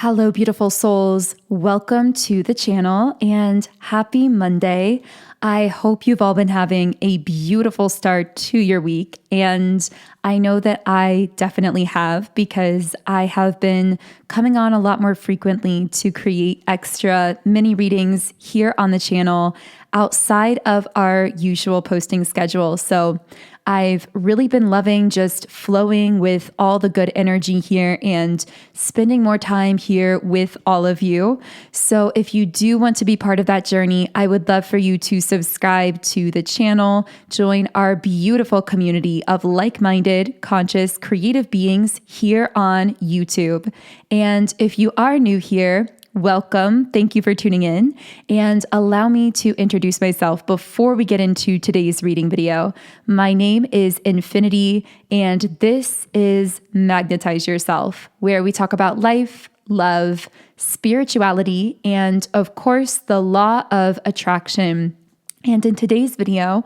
Hello, beautiful souls. Welcome to the channel and happy Monday. I hope you've all been having a beautiful start to your week. And I know that I definitely have because I have been coming on a lot more frequently to create extra mini readings here on the channel outside of our usual posting schedule. So I've really been loving just flowing with all the good energy here and spending more time here with all of you. So if you do want to be part of that journey, I would love for you to subscribe to the channel, join our beautiful community of like-minded, conscious, creative beings here on YouTube. And if you are new here, welcome. Thank you for tuning in. And allow me to introduce myself before we get into today's reading video. My name is Infinity, and this is Magnetize Yourself, where we talk about life, love, spirituality, and of course, the law of attraction. And in today's video,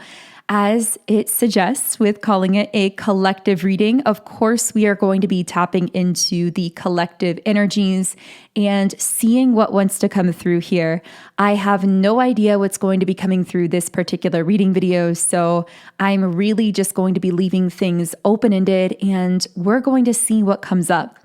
as it suggests with calling it a collective reading, of course, we are going to be tapping into the collective energies and seeing what wants to come through here. I have no idea what's going to be coming through this particular reading video, so I'm really just going to be leaving things open-ended and we're going to see what comes up.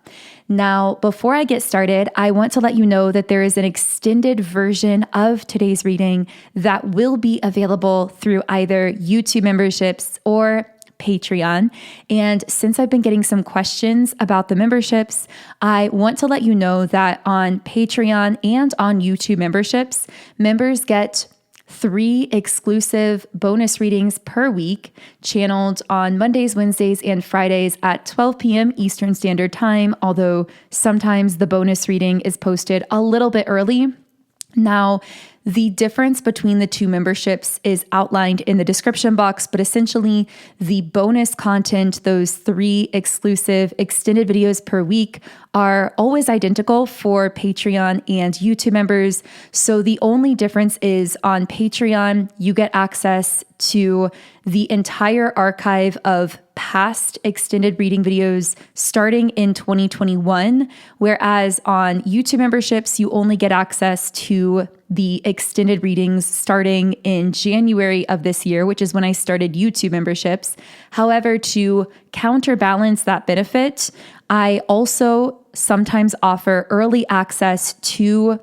Now, before I get started, I want to let you know that there is an extended version of today's reading that will be available through either YouTube memberships or Patreon. And since I've been getting some questions about the memberships, I want to let you know that on Patreon and on YouTube memberships, members get 3 exclusive bonus readings per week, channeled on Mondays, Wednesdays, and Fridays at 12 p.m. Eastern Standard Time, although sometimes the bonus reading is posted a little bit early. Now, the difference between the 2 memberships is outlined in the description box, but essentially the bonus content, those 3 exclusive extended videos per week, are always identical for Patreon and YouTube members. So the only difference is on Patreon, you get access to the entire archive of past extended reading videos starting in 2021, whereas on YouTube memberships, you only get access to the extended readings starting in January of this year, which is when I started YouTube memberships. However, to counterbalance that benefit, I also sometimes offer early access to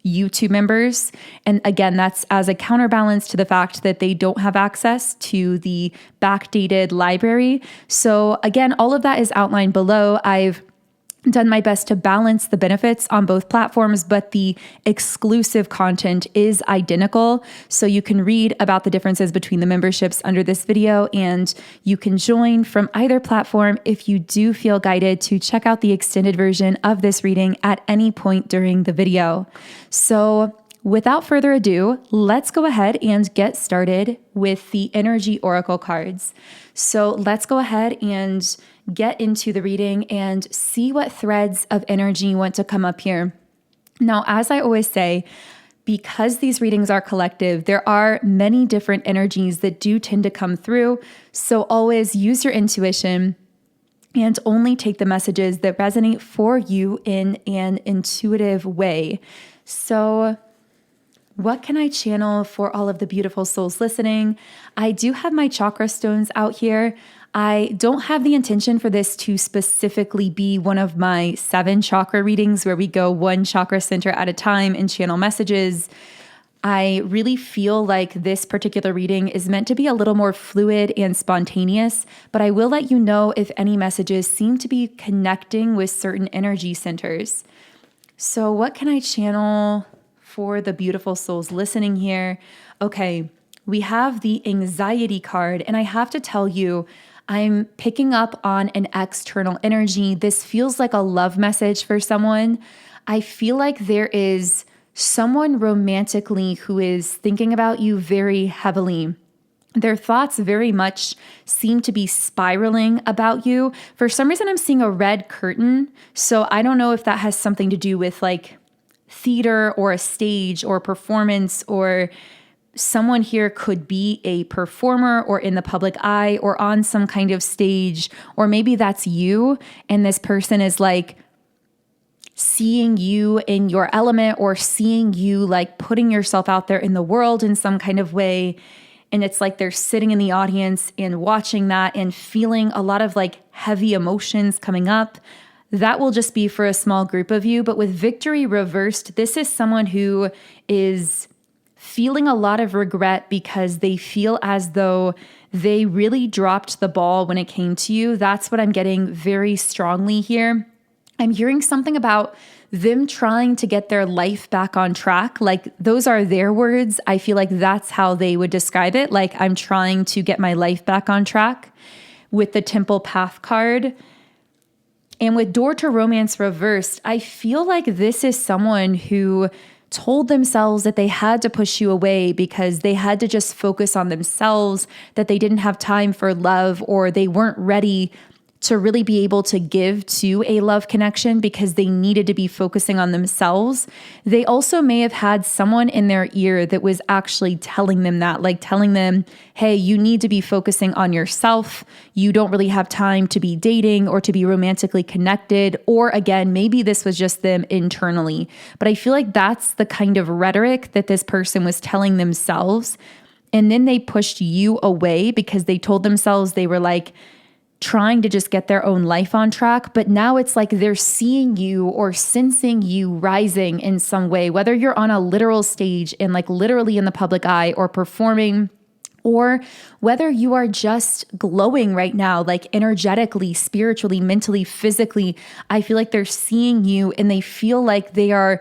YouTube members. And again, that's as a counterbalance to the fact that they don't have access to the backdated library. So again, all of that is outlined below. I've done my best to balance the benefits on both platforms, but the exclusive content is identical. So you can read about the differences between the memberships under this video, and you can join from either platform if you do feel guided to check out the extended version of this reading at any point during the video. So without further ado, let's go ahead and get started with the energy oracle cards. So let's go ahead and get into the reading and see what threads of energy want to come up here. Now, as I always say, because these readings are collective, there are many different energies that do tend to come through. So always use your intuition and only take the messages that resonate for you in an intuitive way. So what can I channel for all of the beautiful souls listening? I do have my chakra stones out here. I don't have the intention for this to specifically be one of my 7 chakra readings where we go 1 chakra center at a time and channel messages. I really feel like this particular reading is meant to be a little more fluid and spontaneous, but I will let you know if any messages seem to be connecting with certain energy centers. So what can I channel for the beautiful souls listening here? Okay, we have the anxiety card, and I have to tell you, I'm picking up on an external energy. This feels like a love message for someone. I feel like there is someone romantically who is thinking about you very heavily. Their thoughts very much seem to be spiraling about you. For some reason, I'm seeing a red curtain. So I don't know if that has something to do with like theater or a stage or performance, or someone here could be a performer or in the public eye or on some kind of stage, or maybe that's you and this person is like seeing you in your element or seeing you like putting yourself out there in the world in some kind of way. And it's like they're sitting in the audience and watching that and feeling a lot of like heavy emotions coming up. That will just be for a small group of you. But with victory reversed, this is someone who is feeling a lot of regret because they feel as though they really dropped the ball when it came to you. That's what I'm getting very strongly here. I'm hearing something about them trying to get their life back on track. Like those are their words. I feel like that's how they would describe it. Like I'm trying to get my life back on track with the Temple Path card. And with Door to Romance reversed, I feel like this is someone who told themselves that they had to push you away because they had to just focus on themselves, that they didn't have time for love, or they weren't ready to really be able to give to a love connection because they needed to be focusing on themselves. They also may have had someone in their ear that was actually telling them that, like telling them, hey, you need to be focusing on yourself. You don't really have time to be dating or to be romantically connected. Or again, maybe this was just them internally. But I feel like that's the kind of rhetoric that this person was telling themselves. And then they pushed you away because they told themselves they were like, trying to just get their own life on track. But now it's like they're seeing you or sensing you rising in some way, whether you're on a literal stage and like literally in the public eye or performing, or whether you are just glowing right now, like energetically, spiritually, mentally, physically. I feel like they're seeing you and they feel like they are,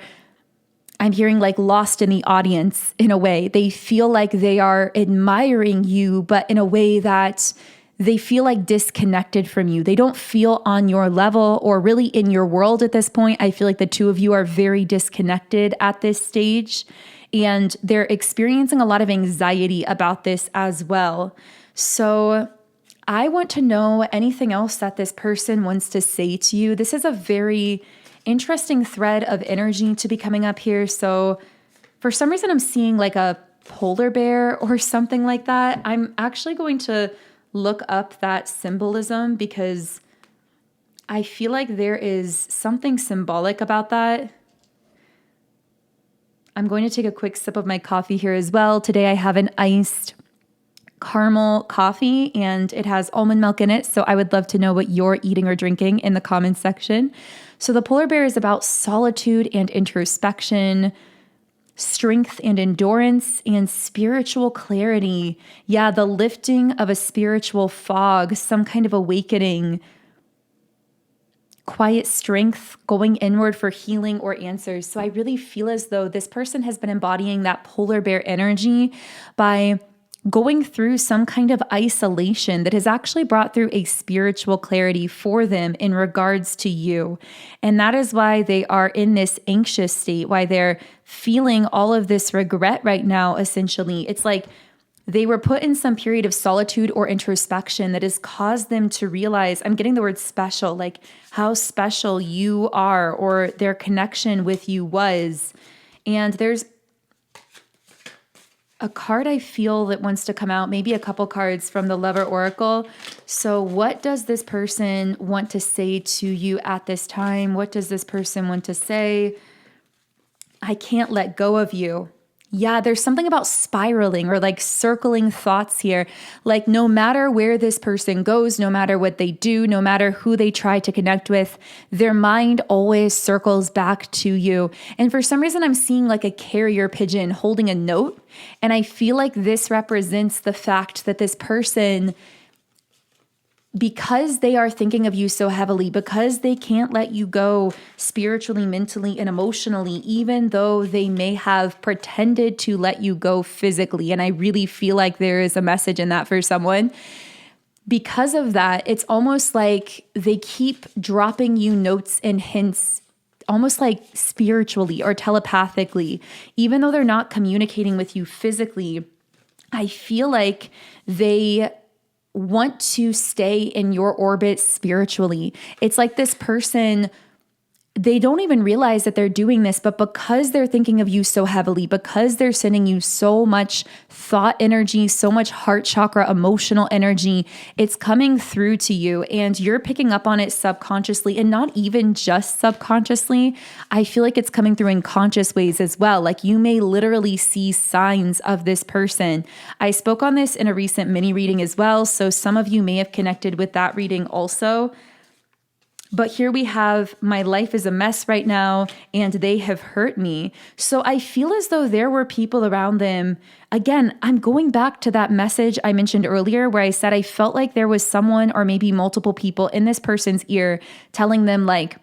I'm hearing like lost in the audience in a way. They feel like they are admiring you, but in a way that they feel like disconnected from you. They don't feel on your level or really in your world at this point. I feel like the two of you are very disconnected at this stage, and they're experiencing a lot of anxiety about this as well. So I want to know anything else that this person wants to say to you. This is a very interesting thread of energy to be coming up here. So for some reason, I'm seeing like a polar bear or something like that. I'm actually going to look up that symbolism because I feel like there is something symbolic about that. I'm going to take a quick sip of my coffee here as well. Today I have an iced caramel coffee and it has almond milk in it. So I would love to know what you're eating or drinking in the comments section. So the polar bear is about solitude and introspection, strength and endurance, and spiritual clarity. Yeah, the lifting of a spiritual fog, some kind of awakening, quiet strength, going inward for healing or answers. So I really feel as though this person has been embodying that polar bear energy by going through some kind of isolation that has actually brought through a spiritual clarity for them in regards to you. And that is why they are in this anxious state, why they're feeling all of this regret right now, essentially. It's like they were put in some period of solitude or introspection that has caused them to realize, I'm getting the word special, like how special you are or their connection with you was. And there's a card I feel that wants to come out, maybe a couple cards from the Lover Oracle. So what does this person want to say to you at this time? What does this person want to say? I can't let go of you. Yeah, there's something about spiraling or like circling thoughts here. Like no matter where this person goes, no matter what they do, no matter who they try to connect with, their mind always circles back to you. And for some reason, I'm seeing like a carrier pigeon holding a note. And I feel like this represents the fact that this person, because they are thinking of you so heavily, because they can't let you go spiritually, mentally, and emotionally, even though they may have pretended to let you go physically. And I really feel like there is a message in that for someone. Because of that, it's almost like they keep dropping you notes and hints, almost like spiritually or telepathically, even though they're not communicating with you physically. I feel like they want to stay in your orbit spiritually. It's like this person they don't even realize that they're doing this, but because they're thinking of you so heavily, because they're sending you so much thought energy, so much heart chakra, emotional energy, it's coming through to you and you're picking up on it subconsciously, and not even just subconsciously. I feel like it's coming through in conscious ways as well. Like you may literally see signs of this person. I spoke on this in a recent mini reading as well, so some of you may have connected with that reading also. But here we have, my life is a mess right now and they have hurt me. So I feel as though there were people around them. Again, I'm going back to that message I mentioned earlier where I said I felt like there was someone or maybe multiple people in this person's ear telling them like,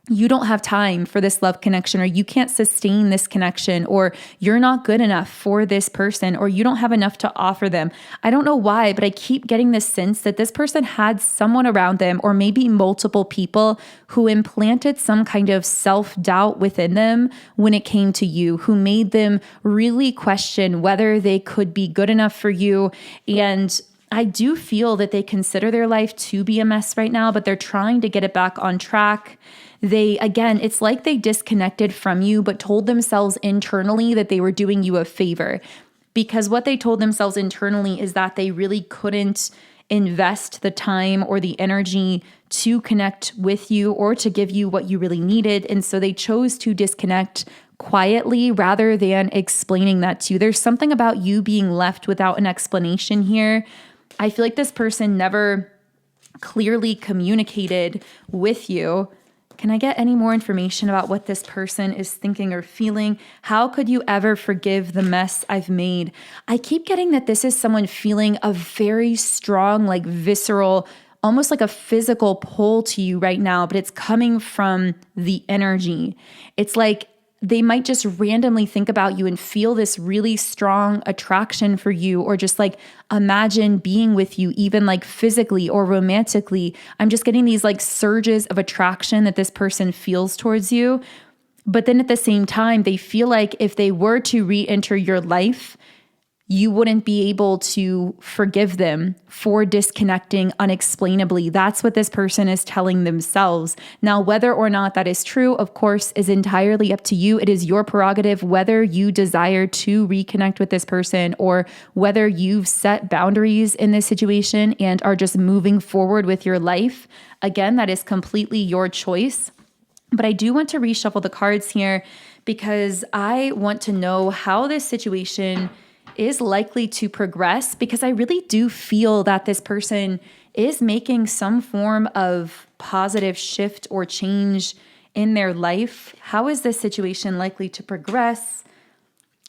you don't have time for this love connection, or you can't sustain this connection, or you're not good enough for this person, or you don't have enough to offer them. I don't know why, but I keep getting this sense that this person had someone around them, or maybe multiple people, who implanted some kind of self-doubt within them when it came to you, who made them really question whether they could be good enough for you. And I do feel that they consider their life to be a mess right now, but they're trying to get it back on track. It's like they disconnected from you, but told themselves internally that they were doing you a favor, because what they told themselves internally is that they really couldn't invest the time or the energy to connect with you or to give you what you really needed. And so they chose to disconnect quietly rather than explaining that to you. There's something about you being left without an explanation here. I feel like this person never clearly communicated with you. Can I get any more information about what this person is thinking or feeling? How could you ever forgive the mess I've made? I keep getting that this is someone feeling a very strong, like visceral, almost like a physical pull to you right now, but it's coming from the energy. It's like they might just randomly think about you and feel this really strong attraction for you, or just like imagine being with you, even like physically or romantically. I'm just getting these like surges of attraction that this person feels towards you. But then at the same time, they feel like if they were to re-enter your life, you wouldn't be able to forgive them for disconnecting unexplainably. That's what this person is telling themselves. Now, whether or not that is true, of course, is entirely up to you. It is your prerogative whether you desire to reconnect with this person, or whether you've set boundaries in this situation and are just moving forward with your life. Again, that is completely your choice. But I do want to reshuffle the cards here because I want to know how this situation is likely to progress, because I really do feel that this person is making some form of positive shift or change in their life. How is this situation likely to progress?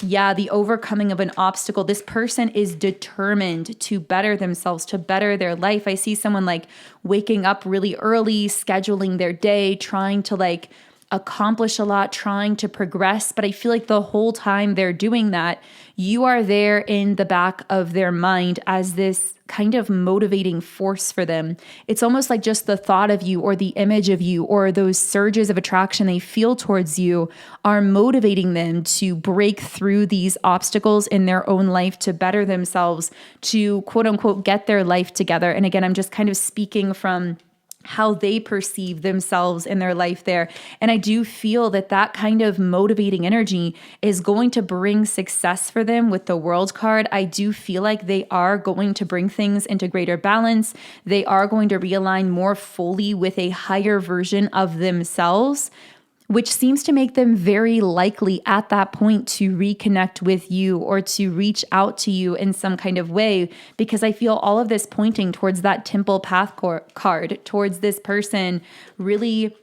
Yeah, the overcoming of an obstacle. This person is determined to better themselves, to better their life. I see someone like waking up really early, scheduling their day, trying to like accomplish a lot, trying to progress. But I feel like the whole time they're doing that, you are there in the back of their mind as this kind of motivating force for them. It's almost like just the thought of you, or the image of you, or those surges of attraction they feel towards you are motivating them to break through these obstacles in their own life, to better themselves, to quote unquote get their life together. And again, I'm just kind of speaking from how they perceive themselves in their life there. And I do feel that that kind of motivating energy is going to bring success for them with the World card. I do feel like they are going to bring things into greater balance. They are going to realign more fully with a higher version of themselves, which seems to make them very likely at that point to reconnect with you or to reach out to you in some kind of way, because I feel all of this pointing towards that Temple Path card, towards this person really,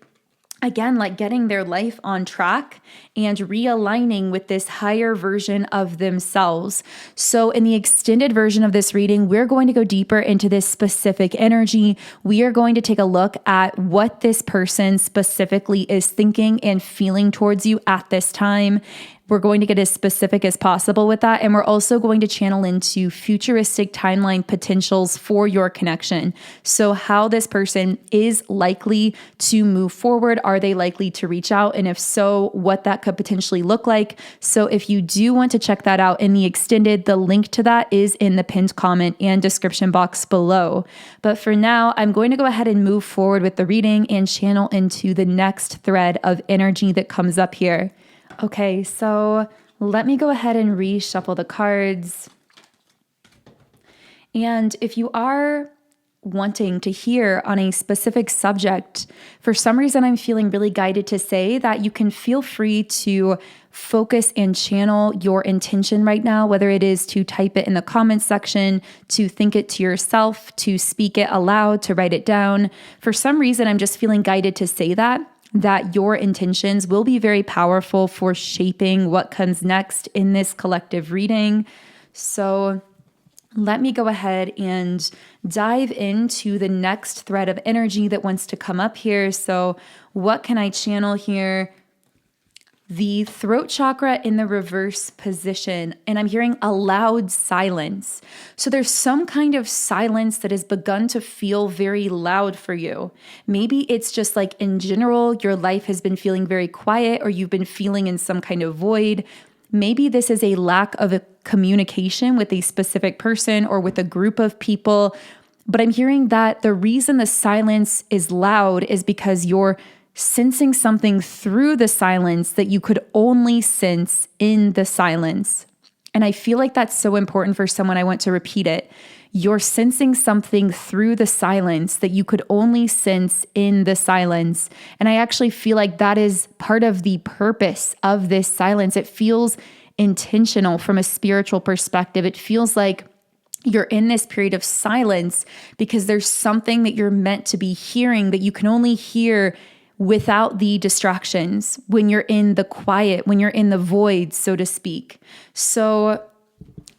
again, like getting their life on track and realigning with this higher version of themselves. So in the extended version of this reading, we're going to go deeper into this specific energy. We are going to take a look at what this person specifically is thinking and feeling towards you at this time. We're going to get as specific as possible with that. And we're also going to channel into futuristic timeline potentials for your connection. So how this person is likely to move forward. Are they likely to reach out? And if so, what that could potentially look like. So if you do want to check that out in the extended, the link to that is in the pinned comment and description box below. But for now, I'm going to go ahead and move forward with the reading and channel into the next thread of energy that comes up here. Okay, so let me go ahead and reshuffle the cards. And if you are wanting to hear on a specific subject, for some reason I'm feeling really guided to say that you can feel free to focus and channel your intention right now, whether it is to type it in the comments section, to think it to yourself, to speak it aloud, to write it down. For some reason, I'm just feeling guided to say that your intentions will be very powerful for shaping what comes next in this collective reading. So let me go ahead and dive into the next thread of energy that wants to come up here. So what can I channel here? The throat chakra in the reverse position, and I'm hearing a loud silence. So there's some kind of silence that has begun to feel very loud for you. Maybe it's just like in general, your life has been feeling very quiet, or you've been feeling in some kind of void. Maybe this is a lack of a communication with a specific person or with a group of people. But I'm hearing that the reason the silence is loud is because you're sensing something through the silence that you could only sense in the silence. And I feel like that's so important for someone. I want to repeat it. You're sensing something through the silence that you could only sense in the silence. And I actually feel like that is part of the purpose of this silence. It feels intentional from a spiritual perspective. It feels like you're in this period of silence because there's something that you're meant to be hearing that you can only hear without the distractions, when you're in the quiet, when you're in the void, so to speak. So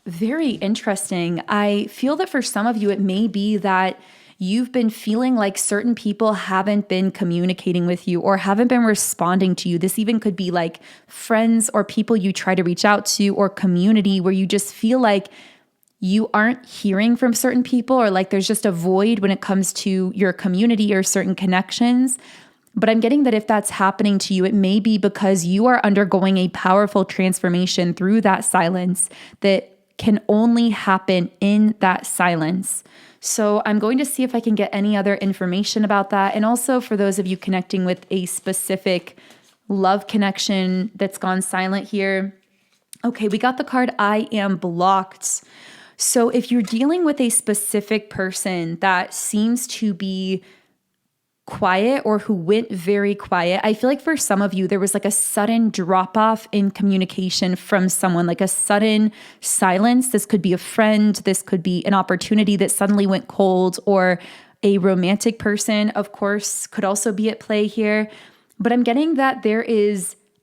very interesting. I feel that for some of you, it may be that you've been feeling like certain people haven't been communicating with you or haven't been responding to you. This even could be like friends or people you try to reach out to, or community where you just feel like you aren't hearing from certain people, or like there's just a void when it comes to your community or certain connections. But I'm getting that if that's happening to you, it may be because you are undergoing a powerful transformation through that silence that can only happen in that silence. So I'm going to see if I can get any other information about that. And also for those of you connecting with a specific love connection that's gone silent here. Okay, we got the card, I am blocked. So if you're dealing with a specific person that seems to be quiet or who went very quiet, I feel like for some of you, there was like a sudden drop off in communication from someone, like a sudden silence. This could be a friend. This could be an opportunity that suddenly went cold, or a romantic person, of course, could also be at play here. But I'm getting that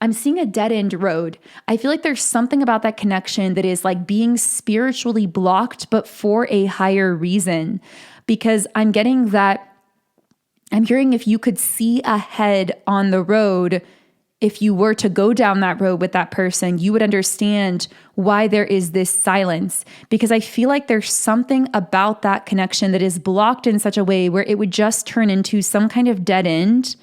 I'm seeing a dead end road. I feel like there's something about that connection that is like being spiritually blocked, but for a higher reason, because I'm getting that I'm hearing if you could see ahead on the road, if you were to go down that road with that person, you would understand why there is this silence. Because I feel like there's something about that connection that is blocked in such a way where it would just turn into some kind of dead end.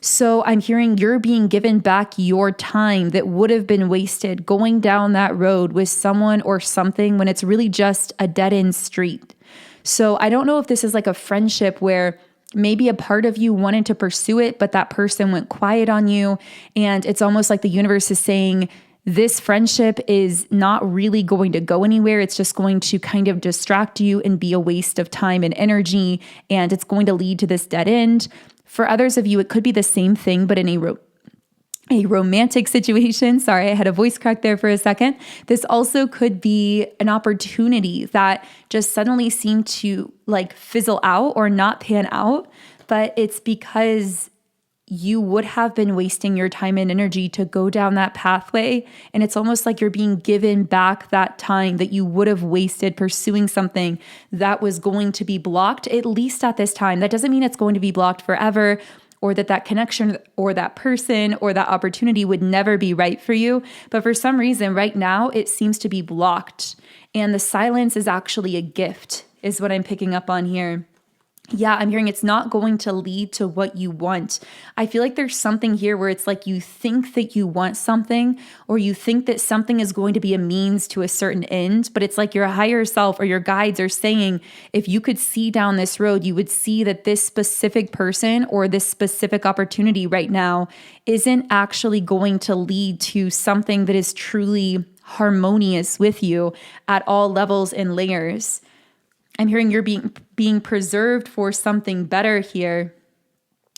So I'm hearing you're being given back your time that would have been wasted going down that road with someone or something when it's really just a dead end street. So I don't know if this is like a friendship where maybe a part of you wanted to pursue it, but that person went quiet on you. And it's almost like the universe is saying, this friendship is not really going to go anywhere. It's just going to kind of distract you and be a waste of time and energy. And it's going to lead to this dead end. For others of you, it could be the same thing, but in a romantic situation. Sorry, I had a voice crack there for a second. This also could be an opportunity that just suddenly seemed to like fizzle out or not pan out, but it's because you would have been wasting your time and energy to go down that pathway. And it's almost like you're being given back that time that you would have wasted pursuing something that was going to be blocked, at least at this time. That doesn't mean it's going to be blocked forever, or that connection or that person or that opportunity would never be right for you. But for some reason right now, it seems to be blocked. And the silence is actually a gift, is what I'm picking up on here. Yeah, I'm hearing it's not going to lead to what you want. I feel like there's something here where it's like you think that you want something, or you think that something is going to be a means to a certain end, but it's like your higher self or your guides are saying, if you could see down this road, you would see that this specific person or this specific opportunity right now isn't actually going to lead to something that is truly harmonious with you at all levels and layers. I'm hearing you're being preserved for something better here.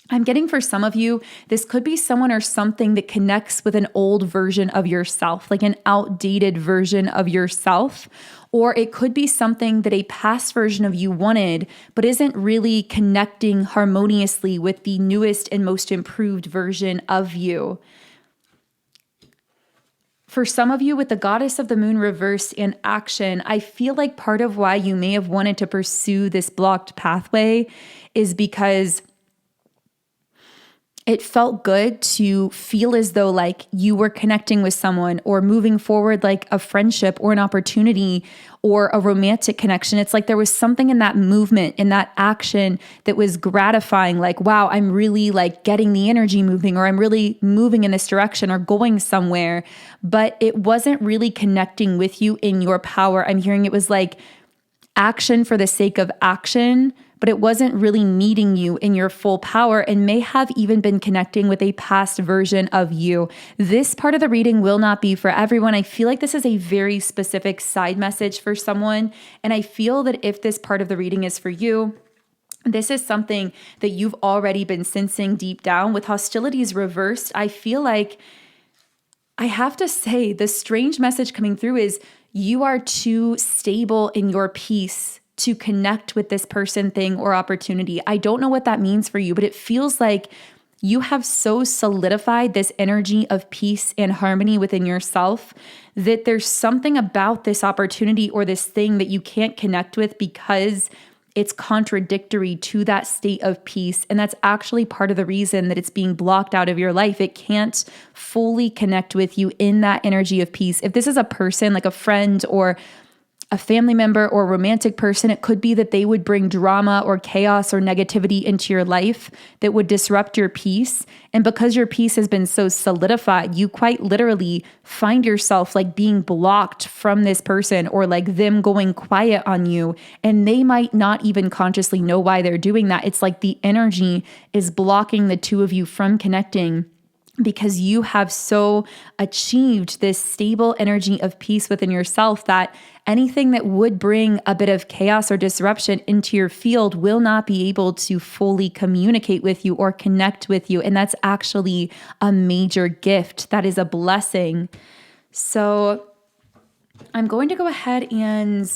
I'm getting for some of you, this could be someone or something that connects with an old version of yourself, like an outdated version of yourself. Or it could be something that a past version of you wanted, but isn't really connecting harmoniously with the newest and most improved version of you. For some of you with the goddess of the moon reversed in action, I feel like part of why you may have wanted to pursue this blocked pathway is because it felt good to feel as though like you were connecting with someone or moving forward like a friendship or an opportunity or a romantic connection. It's like there was something in that movement, in that action that was gratifying. Like, wow, I'm really like getting the energy moving, or I'm really moving in this direction or going somewhere. But it wasn't really connecting with you in your power. I'm hearing it was like action for the sake of action, but it wasn't really meeting you in your full power and may have even been connecting with a past version of you. This part of the reading will not be for everyone. I feel like this is a very specific side message for someone. And I feel that if this part of the reading is for you, this is something that you've already been sensing deep down. With hostilities reversed, I feel like I have to say the strange message coming through is you are too stable in your peace to connect with this person, thing, or opportunity. I don't know what that means for you, but it feels like you have so solidified this energy of peace and harmony within yourself that there's something about this opportunity or this thing that you can't connect with because it's contradictory to that state of peace. And that's actually part of the reason that it's being blocked out of your life. It can't fully connect with you in that energy of peace. If this is a person, like a friend or a family member or romantic person, it could be that they would bring drama or chaos or negativity into your life that would disrupt your peace. And because your peace has been so solidified, you quite literally find yourself like being blocked from this person or like them going quiet on you. And they might not even consciously know why they're doing that. It's like the energy is blocking the two of you from connecting, because you have so achieved this stable energy of peace within yourself that anything that would bring a bit of chaos or disruption into your field will not be able to fully communicate with you or connect with you. And that's actually a major gift. That is a blessing. So I'm going to go ahead and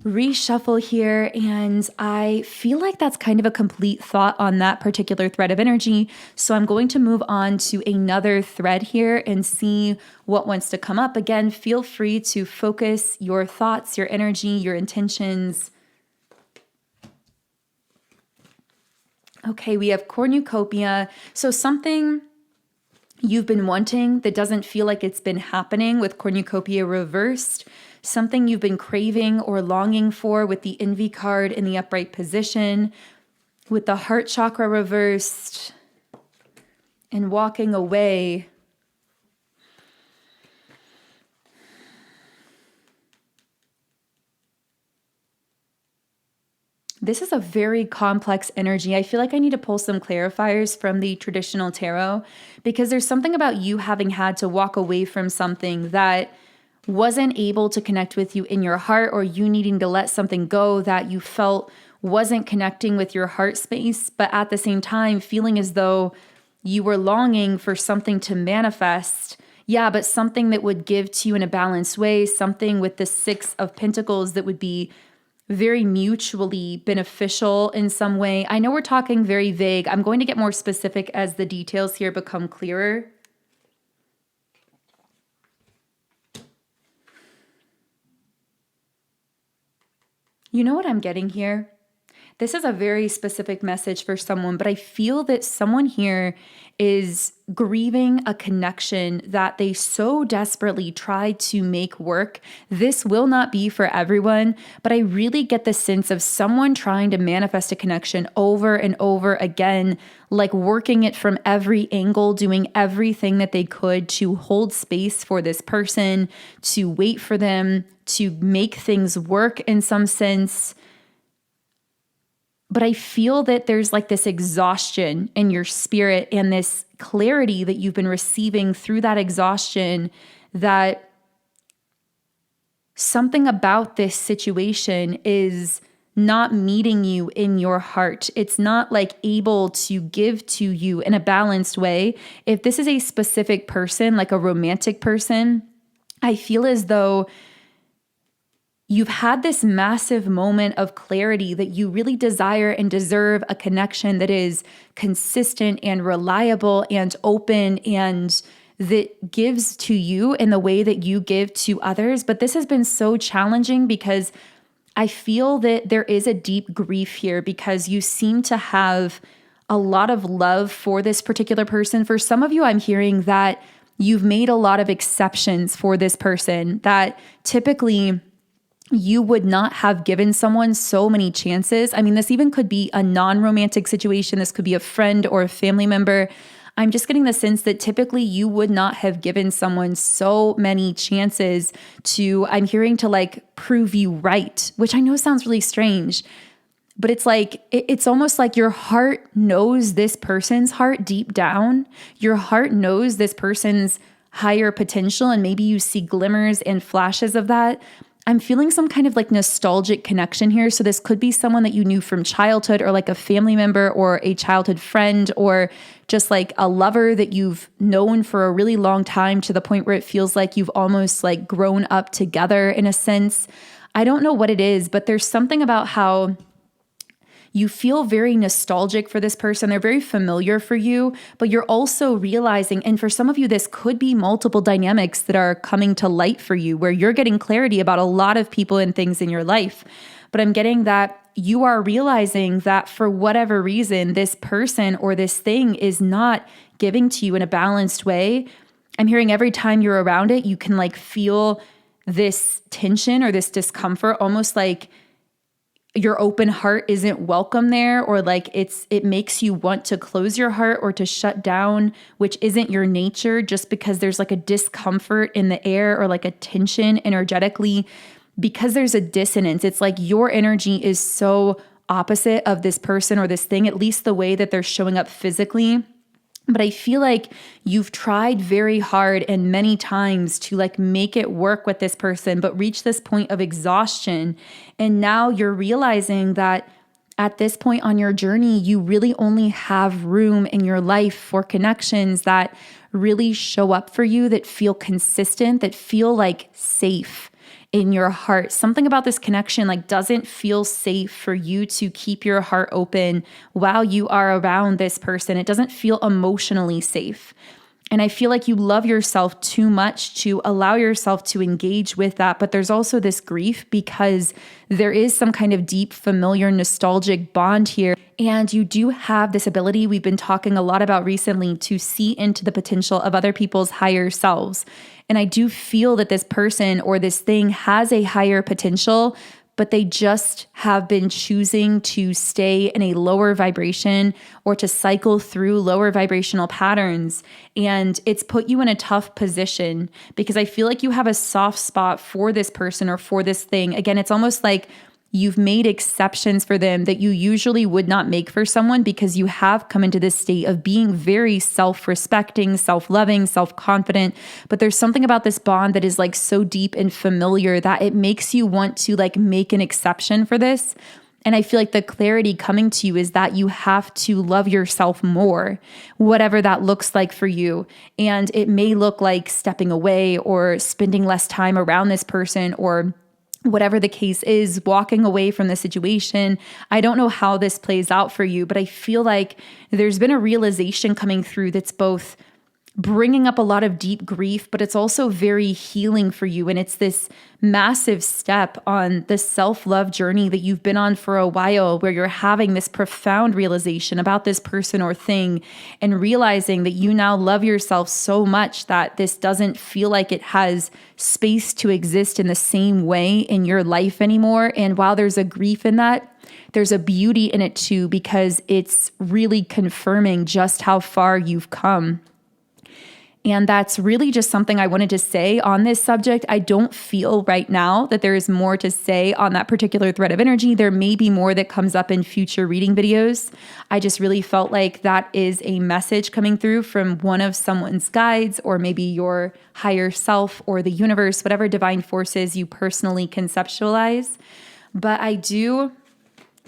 reshuffle here, and I feel like that's kind of a complete thought on that particular thread of energy. So I'm going to move on to another thread here and see what wants to come up. Again, feel free to focus your thoughts, your energy, your intentions. Okay, we have cornucopia. So something you've been wanting that doesn't feel like it's been happening with cornucopia reversed. Something you've been craving or longing for with the envy card in the upright position, with the heart chakra reversed, and walking away. This is a very complex energy. I feel like I need to pull some clarifiers from the traditional tarot, because there's something about you having had to walk away from something that wasn't able to connect with you in your heart, or you needing to let something go that you felt wasn't connecting with your heart space, but at the same time feeling as though you were longing for something to manifest. Yeah, but something that would give to you in a balanced way, something with the Six of Pentacles that would be very mutually beneficial in some way. I know we're talking very vague. I'm going to get more specific as the details here become clearer. You know what I'm getting here? This is a very specific message for someone, but I feel that someone here is grieving a connection that they so desperately tried to make work. This will not be for everyone, but I really get the sense of someone trying to manifest a connection over and over again, like working it from every angle, doing everything that they could to hold space for this person, to wait for them, to make things work in some sense. But I feel that there's like this exhaustion in your spirit and this clarity that you've been receiving through that exhaustion, that something about this situation is not meeting you in your heart. It's not like able to give to you in a balanced way. If this is a specific person, like a romantic person, I feel as though you've had this massive moment of clarity that you really desire and deserve a connection that is consistent and reliable and open and that gives to you in the way that you give to others. But this has been so challenging because I feel that there is a deep grief here because you seem to have a lot of love for this particular person. For some of you, I'm hearing that you've made a lot of exceptions for this person, that typically you would not have given someone so many chances. I mean, this even could be a non-romantic situation. This could be a friend or a family member. I'm just getting the sense that typically you would not have given someone so many chances to, I'm hearing, to like prove you right, which I know sounds really strange, but it's like, it's almost like your heart knows this person's heart deep down. Your heart knows this person's higher potential, and maybe you see glimmers and flashes of that. I'm feeling some kind of like nostalgic connection here. So this could be someone that you knew from childhood, or like a family member or a childhood friend, or just like a lover that you've known for a really long time, to the point where it feels like you've almost like grown up together in a sense. I don't know what it is, but there's something about how you feel very nostalgic for this person. They're very familiar for you, but you're also realizing, and for some of you, this could be multiple dynamics that are coming to light for you, where you're getting clarity about a lot of people and things in your life. But I'm getting that you are realizing that for whatever reason, this person or this thing is not giving to you in a balanced way. I'm hearing every time you're around it, you can like feel this tension or this discomfort, almost like your open heart isn't welcome there, or like it makes you want to close your heart or to shut down, which isn't your nature, just because there's like a discomfort in the air or like a tension energetically, because there's a dissonance. It's like your energy is so opposite of this person or this thing, at least the way that they're showing up physically. But I feel like you've tried very hard and many times to like make it work with this person, but reach this point of exhaustion. And now you're realizing that at this point on your journey, you really only have room in your life for connections that really show up for you, that feel consistent, that feel like safe in your heart. Something about this connection like doesn't feel safe for you to keep your heart open while you are around this person. It doesn't feel emotionally safe. And I feel like you love yourself too much to allow yourself to engage with that. But there's also this grief because there is some kind of deep, familiar, nostalgic bond here. And you do have this ability we've been talking a lot about recently to see into the potential of other people's higher selves. And I do feel that this person or this thing has a higher potential, but they just have been choosing to stay in a lower vibration or to cycle through lower vibrational patterns. And it's put you in a tough position because I feel like you have a soft spot for this person or for this thing. Again, it's almost like you've made exceptions for them that you usually would not make for someone because you have come into this state of being very self-respecting, self-loving, self-confident. But there's something about this bond that is like so deep and familiar that it makes you want to like make an exception for this. And I feel like the clarity coming to you is that you have to love yourself more, whatever that looks like for you. And it may look like stepping away or spending less time around this person, or whatever the case is, walking away from the situation. I don't know how this plays out for you, but I feel like there's been a realization coming through that's both bringing up a lot of deep grief, but it's also very healing for you. And it's this massive step on the self-love journey that you've been on for a while, where you're having this profound realization about this person or thing and realizing that you now love yourself so much that this doesn't feel like it has space to exist in the same way in your life anymore. And while there's a grief in that, there's a beauty in it too, because it's really confirming just how far you've come. And that's really just something I wanted to say on this subject. I don't feel right now that there is more to say on that particular thread of energy. There may be more that comes up in future reading videos. I just really felt like that is a message coming through from one of someone's guides, or maybe your higher self or the universe, whatever divine forces you personally conceptualize. But I do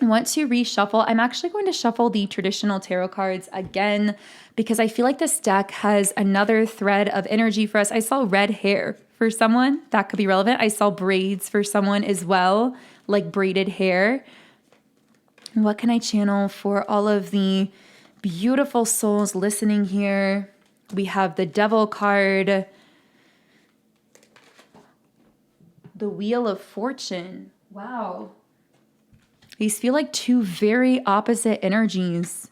want to reshuffle. I'm actually going to shuffle the traditional tarot cards again, because I feel like this deck has another thread of energy for us. I saw red hair for someone. That could be relevant. I saw braids for someone as well, like braided hair. What can I channel for all of the beautiful souls listening here? We have the Devil card, the Wheel of Fortune. Wow. These feel like two very opposite energies.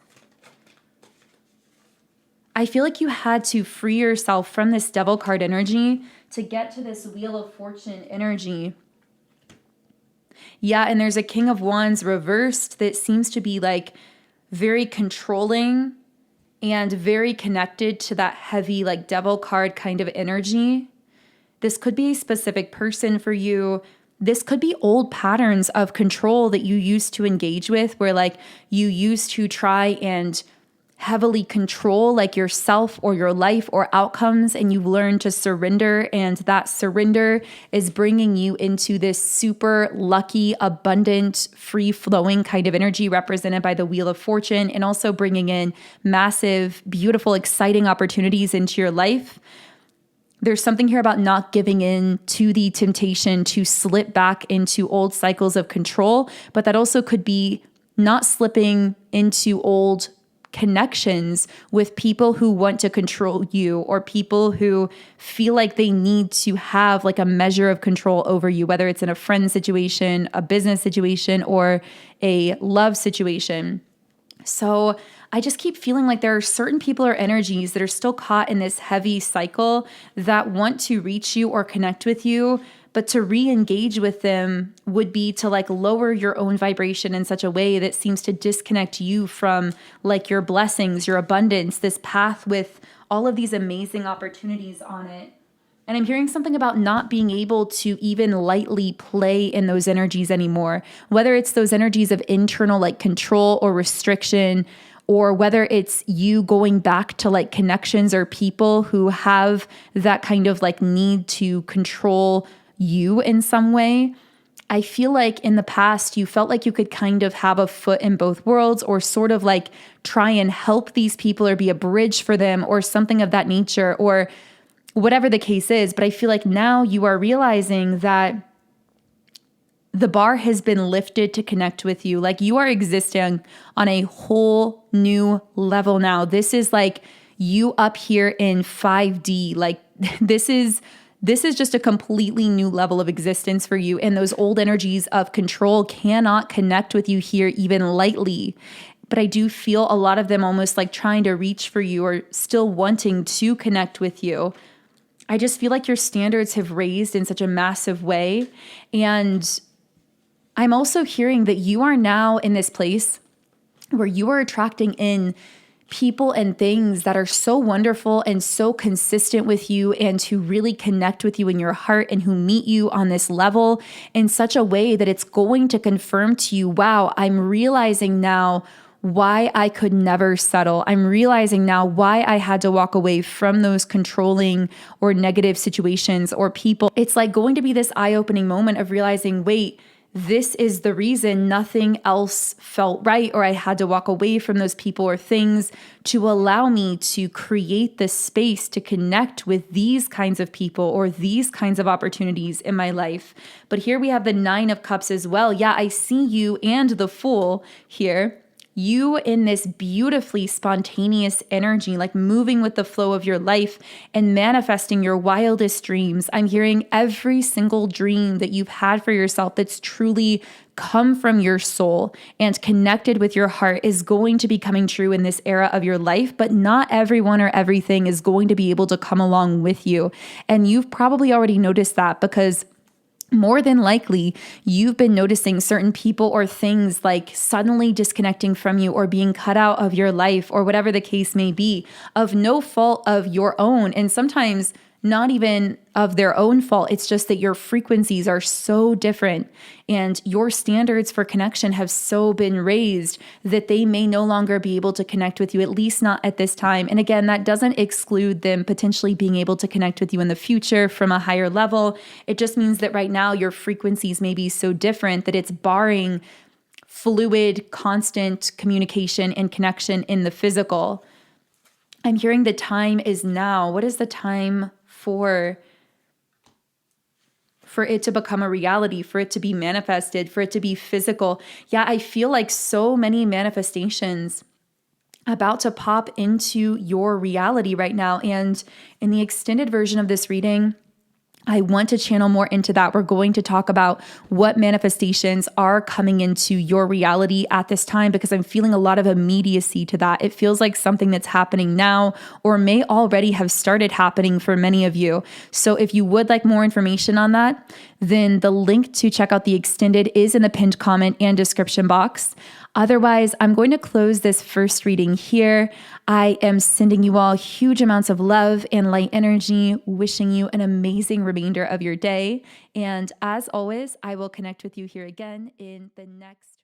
I feel like you had to free yourself from this Devil card energy to get to this Wheel of Fortune energy. Yeah, and there's a King of Wands reversed that seems to be like very controlling and very connected to that heavy like Devil card kind of energy. This could be a specific person for you. This could be old patterns of control that you used to engage with, where like you used to try and heavily control like yourself or your life or outcomes, and you've learned to surrender, and that surrender is bringing you into this super lucky, abundant, free-flowing kind of energy represented by the Wheel of Fortune, and also bringing in massive, beautiful, exciting opportunities into your life. There's something here about not giving in to the temptation to slip back into old cycles of control, but that also could be not slipping into old connections with people who want to control you, or people who feel like they need to have like a measure of control over you, whether it's in a friend situation, a business situation, or a love situation. So I just keep feeling like there are certain people or energies that are still caught in this heavy cycle that want to reach you or connect with you, but to re-engage with them would be to like lower your own vibration in such a way that seems to disconnect you from like your blessings, your abundance, this path with all of these amazing opportunities on it. And I'm hearing something about not being able to even lightly play in those energies anymore, whether it's those energies of internal like control or restriction, or whether it's you going back to like connections or people who have that kind of like need to control you in some way. I feel like in the past, you felt like you could kind of have a foot in both worlds, or sort of like try and help these people or be a bridge for them or something of that nature, or whatever the case is. But I feel like now you are realizing that the bar has been lifted to connect with you. Like you are existing on a whole new level now. This is like you up here in 5D. Like this is just a completely new level of existence for you. And those old energies of control cannot connect with you here even lightly. But I do feel a lot of them almost like trying to reach for you or still wanting to connect with you. I just feel like your standards have raised in such a massive way. And I'm also hearing that you are now in this place where you are attracting in people and things that are so wonderful and so consistent with you, and who really connect with you in your heart, and who meet you on this level in such a way that it's going to confirm to you, wow, I'm realizing now why I could never settle. I'm realizing now why I had to walk away from those controlling or negative situations or people. It's like going to be this eye-opening moment of realizing, wait, this is the reason nothing else felt right, or I had to walk away from those people or things to allow me to create this space to connect with these kinds of people or these kinds of opportunities in my life. But here we have the 9 of Cups as well. Yeah, I see you and the Fool here. you in this beautifully spontaneous energy, like moving with the flow of your life and manifesting your wildest dreams. I'm hearing every single dream that you've had for yourself that's truly come from your soul and connected with your heart is going to be coming true in this era of your life, but not everyone or everything is going to be able to come along with you. And you've probably already noticed that because more than likely, you've been noticing certain people or things like suddenly disconnecting from you or being cut out of your life or whatever the case may be, of no fault of your own. And sometimes not even of their own fault. It's just that your frequencies are so different and your standards for connection have so been raised that they may no longer be able to connect with you, at least not at this time. And again, that doesn't exclude them potentially being able to connect with you in the future from a higher level. It just means that right now your frequencies may be so different that it's barring fluid, constant communication and connection in the physical. I'm hearing the time is now. What is the time for it to become a reality, for it to be manifested, for it to be physical? Yeah, I feel like so many manifestations about to pop into your reality right now. And in the extended version of this reading, I want to channel more into that. We're going to talk about what manifestations are coming into your reality at this time because I'm feeling a lot of immediacy to that. It feels like something that's happening now or may already have started happening for many of you. So if you would like more information on that, then the link to check out the extended is in the pinned comment and description box. Otherwise, I'm going to close this first reading here. I am sending you all huge amounts of love and light energy, wishing you an amazing remainder of your day. And as always, I will connect with you here again in the next